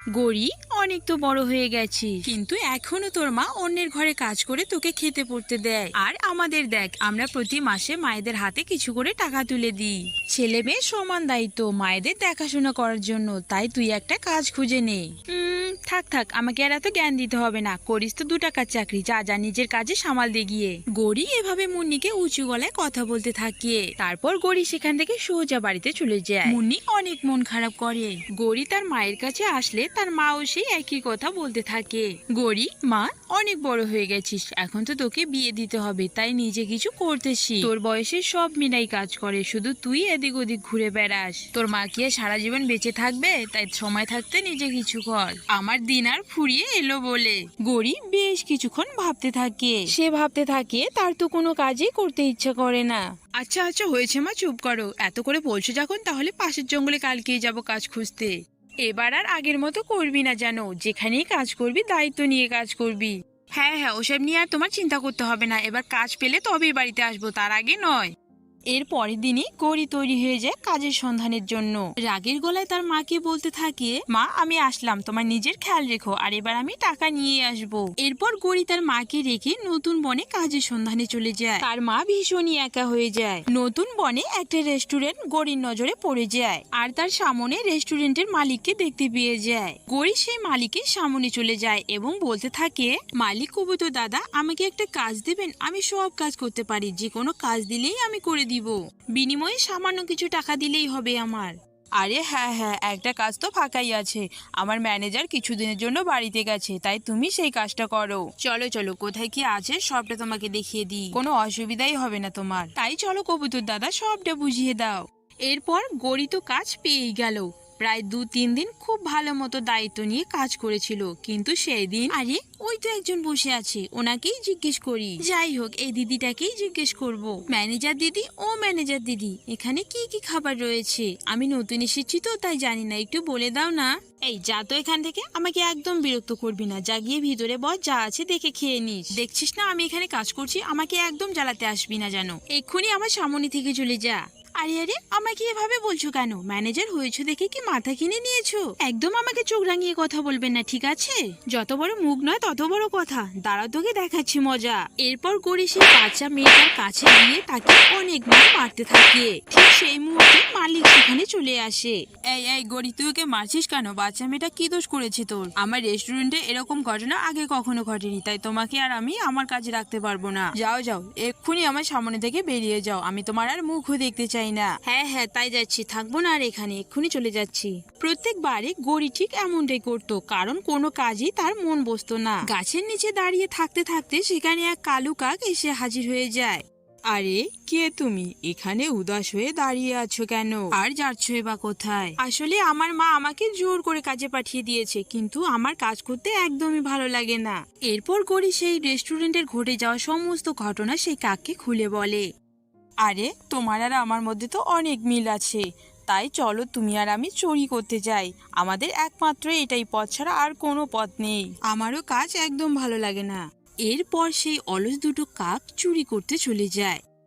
গড়ি, অনেক তো বড় হয়ে গেছিস, কিন্তু এখনো তোর মা অন্যের ঘরে কাজ করে তোকে খেতে পড়তে দেয়। আর আমাদের দেখ, আমরা প্রতি মাসে মায়েদের হাতে কিছু করে টাকা তুলে দিই। ছেলে মেয়ে সমান দায়িত্ব মায়েদের দেখাশোনা করার জন্য, তাই তুই একটা কাজ খুঁজে নে। থাক থাক, আমাকে আর এত জ্ঞান দিতে হবে না। করিস তো 2 টাকার চাকরি, যা যা নিজের কাজে সামাল দিয়ে গিয়ে। গড়ি এভাবে মুন্নিকে উঁচু গলায় কথা বলতে থাকে। তারপর গড়ি সেখান থেকে সোজা বাড়িতে চলে যায়। মুন্নি অনেক মন খারাপ করে। গড়ি তার মায়ের কাছে আসলে তার মাও সেই একই কথা বলতে থাকে। গড়ি, মা, অনেক বড় হয়ে গেছিস, এখন তো তোকে বিয়ে দিতে হবে, তাই নিজে কিছু করতে শিখ। তোর বয়সে সব মেয়েরাই কাজ করে, শুধু তুই এদিক ওদিক ঘুরে বেড়াস। তোর মা কি আর সারা জীবন বেঁচে থাকবে? তাই সময় থাকতে নিজে কিছু কর। আমার দিন আর ফুরিয়ে এলো বলে। গড়ি বেশ কিছুক্ষণ ভাবতে থাকে। সে ভাবতে থাকে তার তো কোনো কাজই করতে ইচ্ছা করে না। আচ্ছা আচ্ছা, হয়েছে মা, চুপ করো। এত করে বলছো যখন, তাহলে পাশের জঙ্গলে কালকেই যাব কাজ খুঁজতে। এবার আর আগের মতো করবি না জানো, যেখানেই কাজ করবি দায়িত্ব নিয়ে কাজ করবি। হ্যাঁ হ্যাঁ, ওসব নিয়ে আর তোমার চিন্তা করতে হবে না। এবার কাজ পেলে তবেই বাড়িতে আসবো, তার আগে নয়। এর পরের দিনই গড়ি তৈরি হয়ে যায় কাজের সন্ধানের জন্য। রাগের গলায় তার মাকে বলতে থাকে, মা আমি আসলাম, তোমার নিজের খেয়াল রেখো, আর এবার আমি টাকা নিয়ে আসবো। এরপর গড়ি তার মাকে রেখে নতুন বনে কাজের সন্ধানে চলে যায়। তার মা ভীষণই একা হয়ে যায়। নতুন বনে একটা রেস্টুরেন্ট গড়ির নজরে পড়ে যায়, আর তার সামনে রেস্টুরেন্টের মালিককে দেখতে পেয়ে যায়। গড়ি সেই মালিকের সামনে চলে যায় এবং বলতে থাকে, মালিক কবুতর দাদা, আমাকে একটা কাজ দেবেন? আমি সব কাজ করতে পারি, যে কোনো কাজ দিলেই আমি করে দিব, বিনিময়ে সামান্য কিছু টাকা দিলেই হবে আমার। আরে হ্যাঁ হ্যাঁ, একটা কাজ তো ফাঁকাই আছে। আমার ম্যানেজার কিছুদিনের জন্য বাড়িতে গেছে, তাই তুমি সেই কাজটা করো। চলো চলো, কোথায় কি আছে সবটা তোমাকে দেখিয়ে দিই, কোনো অসুবিধাই হবে না তোমার। তাই চলো কবুতর দাদা, সবটা বুঝিয়ে দাও। এরপর গড়ি তো কাজ পেয়েই গেল। প্রায় 2-3 দিন খুব ভালো মতো দায়িত্ব নিয়ে কাজ করেছিল, কিন্তু সেই দিন, আরে ওই তো একজন বসে আছে, ওনাকেই জিজ্ঞেস করি। যাই হোক, এই দিদিটাকেই জিজ্ঞেস করব। ম্যানেজার দিদি, ও ম্যানেজার দিদি, এখানে কি কি খাবার রয়েছে? আমি নতুন এসেছি তো তাই জানি না, একটু বলে দাও না। এই যা তো এখান থেকে, আমাকে একদম বিরক্ত করবি না। যা গিয়ে ভিতরে বস, যা আছে দেখে খেয়ে নিস। দেখছিস না আমি এখানে কাজ করছি, আমাকে একদম জ্বালাতে আসবি না যেন। এক্ষুনি আমার সামনে থেকে চলে যা। আরে আরে, আমাকে এভাবে বলছো কেন? ম্যানেজার হয়েছে দেখে কি মাথা কিনে নিয়েছো? একদম আমাকে চোখ রাঙিয়ে কথা বলবেন না, ঠিক আছে? যত বড় মুখ নয় তত বড় কথা। দাঁড়াও, তোকে দেখাচ্ছি মজা। এরপর গড়ি সেই বাচ্চা মেয়েটার কাছে গিয়ে তাকে অনেক মারতে থাকে। ঠিক সেই মুহূর্তে মালিক সেখানে চলে আসে। এই এই গড়ি, তুই ওকে মারছিস কেন? বাচ্চা মেয়েটা কি দোষ করেছে তোর? আমার রেস্টুরেন্টে এরকম ঘটনা আগে কখনো ঘটেনি, তাই তোমাকে আর আমি আমার কাজে রাখতে পারবো না। যাও যাও, এক্ষুনি আমার সামনে থেকে বেরিয়ে যাও, আমি তোমার আর মুখও দেখতে চাই না। হ্যাঁ হ্যাঁ, তাই যাচ্ছি, থাকবো না আর এখানে, এক্ষুনি চলে যাচ্ছি। প্রত্যেকবারে গড়ি ঠিক এমনটাই করতো, কারণ কোনো কাজই তার মন বসতো না। গাছের নিচে দাঁড়িয়ে থাকতে থাকতে সেখানে এক কালু কাক এসে হাজির হয়ে যায়। আরে কে তুমি? এখানে উদাস হয়ে দাঁড়িয়ে আছো কেন? আর যাচ্ছই বা কোথায়? আসলে আমার মা আমাকে জোর করে কাজে পাঠিয়ে দিয়েছে, কিন্তু আমার কাজ করতে একদমই ভালো লাগে না। এরপর গড়ি সেই রেস্টুরেন্টের ঘটে যাওয়া সমস্ত ঘটনা সেই কাককে খুলে বলে। আরে তোমার আর আমার মধ্যে তো অনেক মিল আছে, তাই চলো তুমি আর আমি চুরি করতে যাই। আমাদের একমাত্র এটাই পথ ছাড়া আর কোনো পথ নেই। আমারও কাজ একদম ভালো লাগে না। এরপর সেই অলস দুটো কাক চুরি করতে চলে যায়।